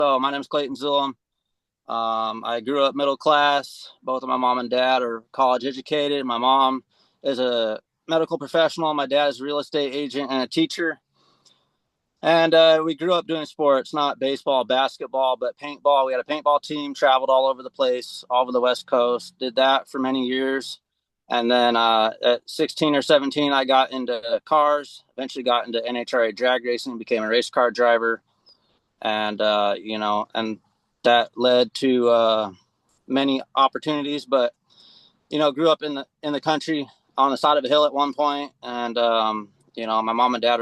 So my name's Clayton. I grew up middle class. Both of my mom and dad are college educated. My mom is a medical professional. My dad is a real estate agent and a teacher. And we grew up doing sports, not baseball, basketball, but paintball. We had a paintball team, traveled all over the place, all over the West Coast, did that for many years. And then at 16 or 17, I got into cars, eventually got into NHRA drag racing, became a race car driver. And that led to many opportunities, but, grew up in the country on the side of a hill at one point. And, my mom and dad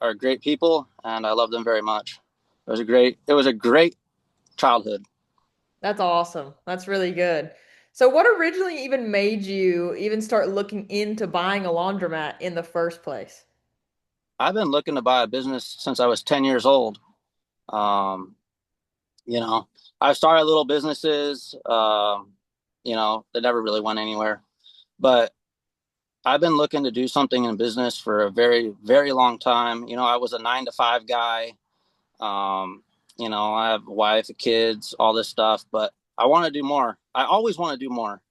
are great people, and I love them very much. It was a great childhood. That's awesome. That's really good. So what originally even made you even start looking into buying a laundromat in the first place? I've been looking to buy a business since I was 10 years old. Um, you know, I've started little businesses, that never really went anywhere, but I've been looking to do something in business for a very, very long time. I was a 9 to 5 guy. I have a wife, kids, all this stuff, but I want to do more. I always want to do more.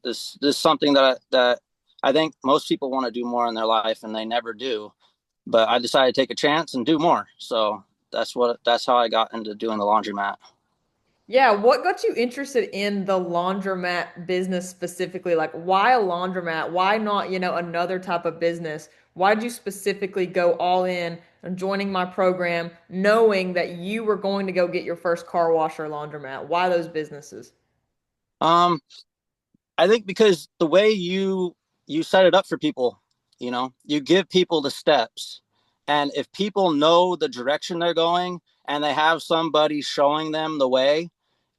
This is something that I think most people want to do more in their life and they never do. But I decided to take a chance and do more. So that's how I got into doing the laundromat. Yeah, what got you interested in the laundromat business specifically? Like, why a laundromat? Why not, another type of business? Why did you specifically go all in and joining my program, knowing that you were going to go get your first car wash or laundromat? Why those businesses? Um, I think because the way you set it up for people, you give people the steps. And if people know the direction they're going and they have somebody showing them the way,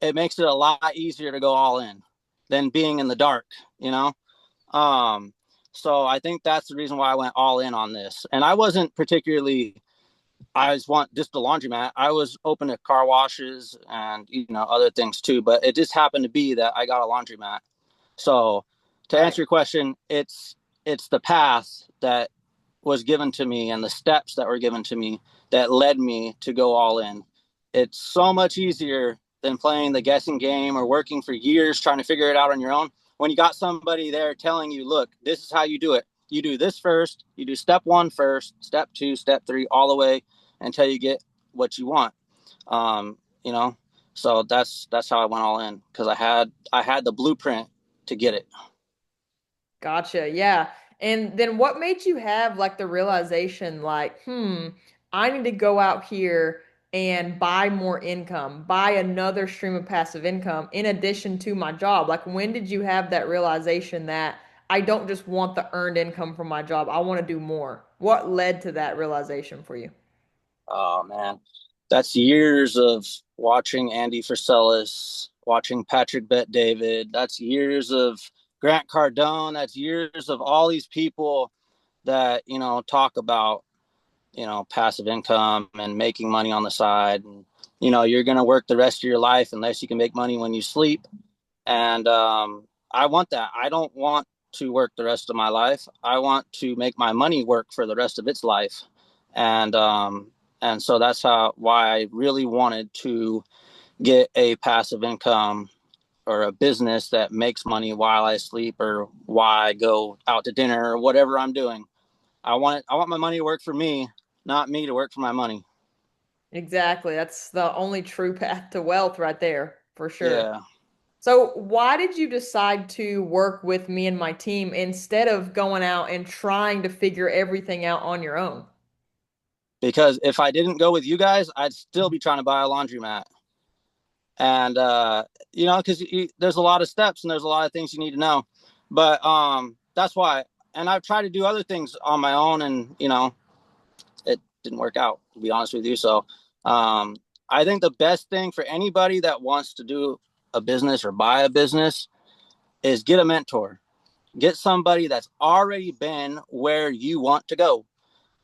it makes it a lot easier to go all in than being in the dark, you know? Um, so I think that's the reason why I went all in on this. And I wasn't particularly, I just want just the laundromat. I was open to car washes and, other things too, but it just happened to be that I got a laundromat. So to Right. answer your question, it's the path that was given to me and the steps that were given to me that led me to go all in. It's so much easier than playing the guessing game or working for years trying to figure it out on your own. When you got somebody there telling you, look, this is how you do it. You do this first, you do step one first, step two, step three, all the way until you get what you want. Um, you know, so that's how I went all in because I had the blueprint to get it. Gotcha. Yeah. And then what made you have like the realization like, I need to go out here and buy more income, buy another stream of passive income in addition to my job? Like when did you have that realization that I don't just want the earned income from my job, I want to do more? What led to that realization for you? Oh man, that's years of watching Andy Friselis, watching Patrick Bet David. That's years of Grant Cardone. That's years of all these people that talk about passive income and making money on the side. And you're going to work the rest of your life unless you can make money when you sleep. And I want that. I don't want to work the rest of my life. I want to make my money work for the rest of its life. And so that's why I really wanted to get a passive income or a business that makes money while I sleep or while I go out to dinner or whatever I'm doing. I want my money to work for me, not me to work for my money. Exactly. That's the only true path to wealth right there, for sure. Yeah. So, why did you decide to work with me and my team instead of going out and trying to figure everything out on your own? Because if I didn't go with you guys, I'd still be trying to buy a laundromat. And because there's a lot of steps and there's a lot of things you need to know. But that's why. And I've tried to do other things on my own, and it didn't work out, to be honest with you. So um, I think the best thing for anybody that wants to do a business or buy a business is get a mentor. Get somebody that's already been where you want to go.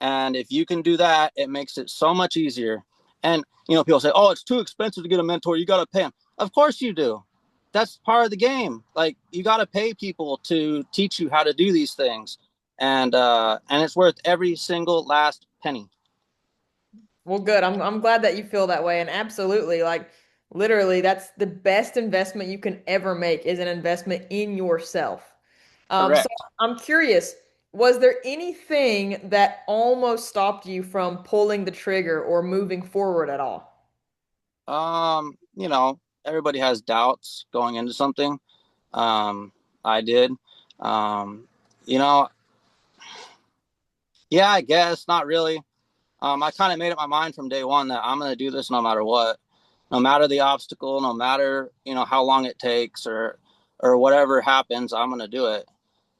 And if you can do that, it makes it so much easier. And, people say, oh, it's too expensive to get a mentor. You got to pay them. Of course you do. That's part of the game. Like, you got to pay people to teach you how to do these things. And it's worth every single last penny. Well, good. I'm glad that you feel that way. And absolutely, like literally, that's the best investment you can ever make is an investment in yourself. So Correct. I'm curious, was there anything that almost stopped you from pulling the trigger or moving forward at all? You know, everybody has doubts going into something. Um, I did. Um, you know, yeah, I guess not really. I kind of made up my mind from day one that I'm going to do this no matter what, no matter the obstacle, no matter, how long it takes or whatever happens, I'm going to do it.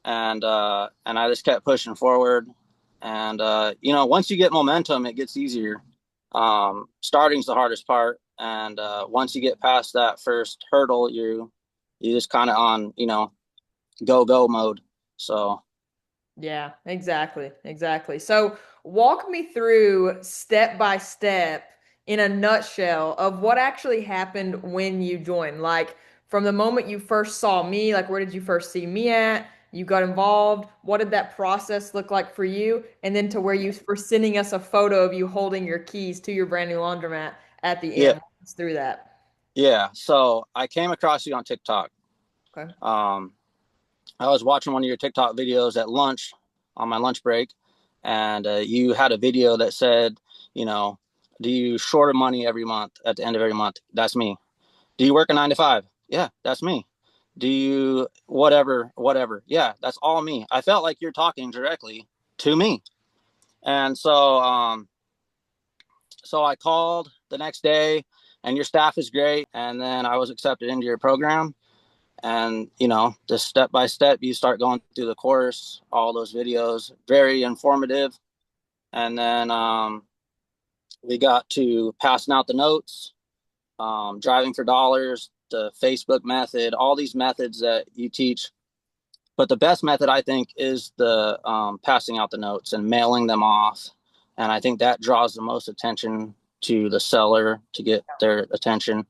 And I just kept pushing forward. And, once you get momentum, it gets easier. Starting's the hardest part. And, once you get past that first hurdle, you just kind of on, go mode. So, Yeah, exactly. Exactly. So, walk me through step by step in a nutshell of what actually happened when you joined. Like, from the moment you first saw me, like, where did you first see me at? You got involved. What did that process look like for you? And then to where you were sending us a photo of you holding your keys to your brand new laundromat at the yeah, end. Walk us through that. yeah. So I came across you on TikTok. Okay. Um, I was watching one of your TikTok videos at lunch on my lunch break, and you had a video that said, you know, do you short of money every month at the end of every month? That's me. Do you work a 9 to 5? Yeah, that's me. Do you whatever? Yeah, that's all me. I felt like you're talking directly to me. And so I called the next day, and your staff is great. And then I was accepted into your program. And just step by step, you start going through the course, all those videos, very informative. And then we got to passing out the notes, driving for dollars, the Facebook method, all these methods that you teach. But the best method, I think, is the passing out the notes and mailing them off. And I think that draws the most attention to the seller to get their attention.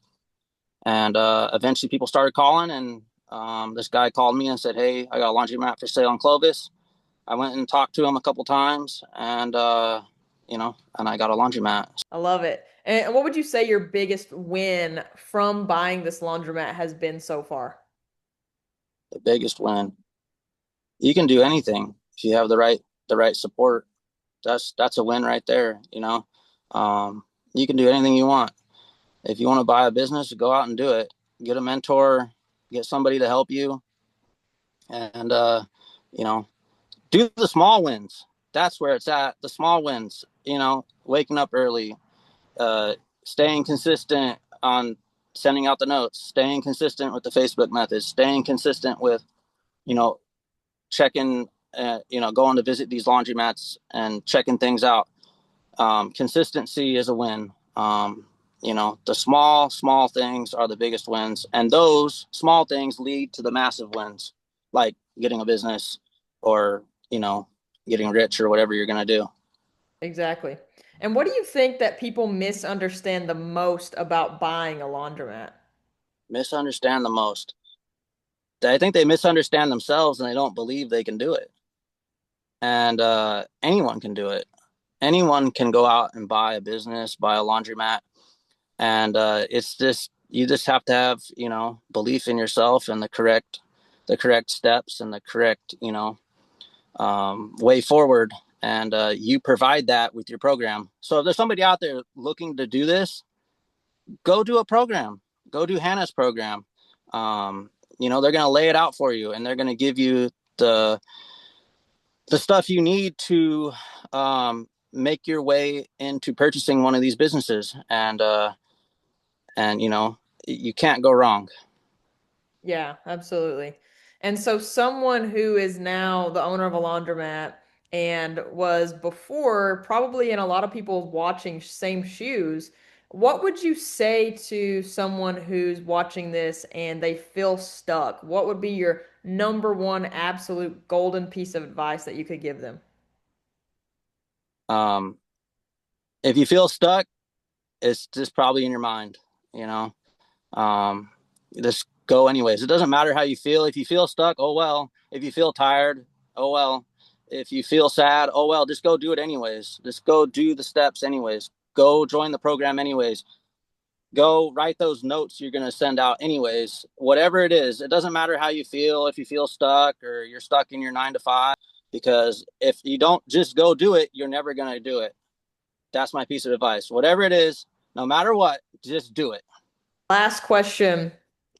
And eventually people started calling, and this guy called me and said, "Hey, I got a laundromat for sale in Clovis." I went and talked to him a couple times, and and I got a laundromat. I love it. And what would you say your biggest win from buying this laundromat has been so far? The biggest win. You can do anything if you have the right support. That's a win right there. You can do anything you want. If you want to buy a business, go out and do it. Get a mentor, get somebody to help you, and you know, do the small wins. That's where it's at. The small wins. Waking up early, uh, staying consistent on sending out the notes, staying consistent with the Facebook methods, staying consistent with you know checking, going to visit these laundromats and checking things out. Consistency is a win. The small things are the biggest wins, and those small things lead to the massive wins, like getting a business or getting rich or whatever you're gonna do. Exactly. And what do you think that people misunderstand the most about buying a laundromat? Misunderstand the most. I think they misunderstand themselves and they don't believe they can do it. And anyone can do it. Anyone can go out and buy a business, buy a laundromat, and it's just you just have to have belief in yourself and the correct steps and the correct way forward, and you provide that with your program. So if there's somebody out there looking to do this, go do a program. Go do Hannah's program. They're going to lay it out for you, and they're going to give you the stuff you need to make your way into purchasing one of these businesses, and you can't go wrong. Yeah, absolutely. And so, someone who is now the owner of a laundromat and was before probably in a lot of people watching same shoes, what would you say to someone who's watching this and they feel stuck? What would be your number one absolute golden piece of advice that you could give them? um, if you feel stuck, it's just probably in your mind. you know um, just go anyways. It doesn't matter how you feel. If you feel stuck, oh well. If you feel tired, oh well. If you feel sad, oh well. Just go do it anyways. Just go do the steps anyways. Go join the program anyways. Go write those notes you're going to send out anyways. Whatever it is, it doesn't matter how you feel, if you feel stuck or you're stuck in your 9 to 5, because if you don't just go do it, you're never going to do it. That's my piece of advice. Whatever it is, no matter what, just do it. Last question.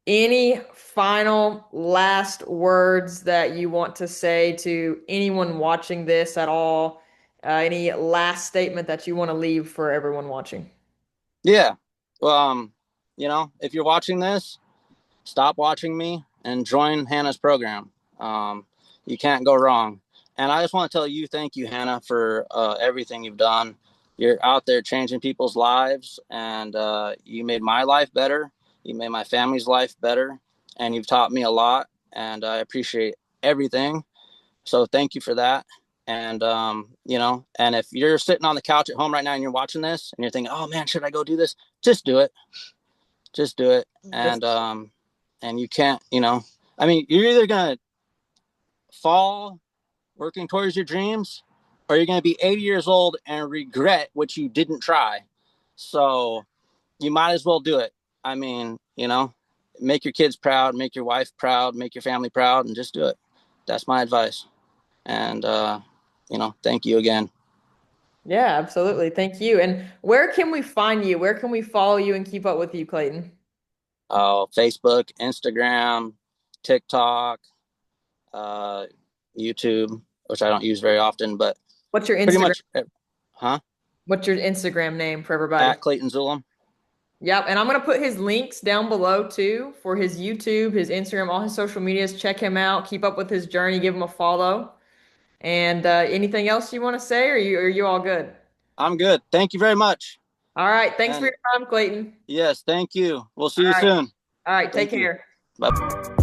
Any final last words that you want to say to anyone watching this at all? Any last statement that you want to leave for everyone watching? Yeah. Well, if you're watching this, stop watching me and join Hannah's program. You can't go wrong. And I just want to tell you, thank you, Hannah, for everything you've done. You're out there changing people's lives, and you made my life better. You made my family's life better, and you've taught me a lot, and I appreciate everything. So thank you for that. And and if you're sitting on the couch at home right now and you're watching this and you're thinking, oh man, should I go do this? Just do it. Just do it. Just And you can't, I mean, you're either gonna fall working towards your dreams, or you're gonna be 80 years old and regret what you didn't try. So you might as well do it. I mean, make your kids proud, make your wife proud, make your family proud, and just do it. That's my advice. And thank you again. Yeah, absolutely. Thank you. And where can we find you? Where can we follow you and keep up with you, Clayton? Facebook, Instagram, TikTok, uh, YouTube, which I don't use very often, but What's your pretty Instagram? much, huh? What's your Instagram name for everybody? At Clayton Zulum. Yep, and I'm gonna put his links down below too for his YouTube, his Instagram, all his social medias. Check him out. Keep up with his journey. Give him a follow. And anything else you want to say, or are you all good? I'm good. Thank you very much. All right. Thanks for And your time, Clayton. yes, thank you. We'll All see you right. soon. All right. Take Thank you. care. Bye.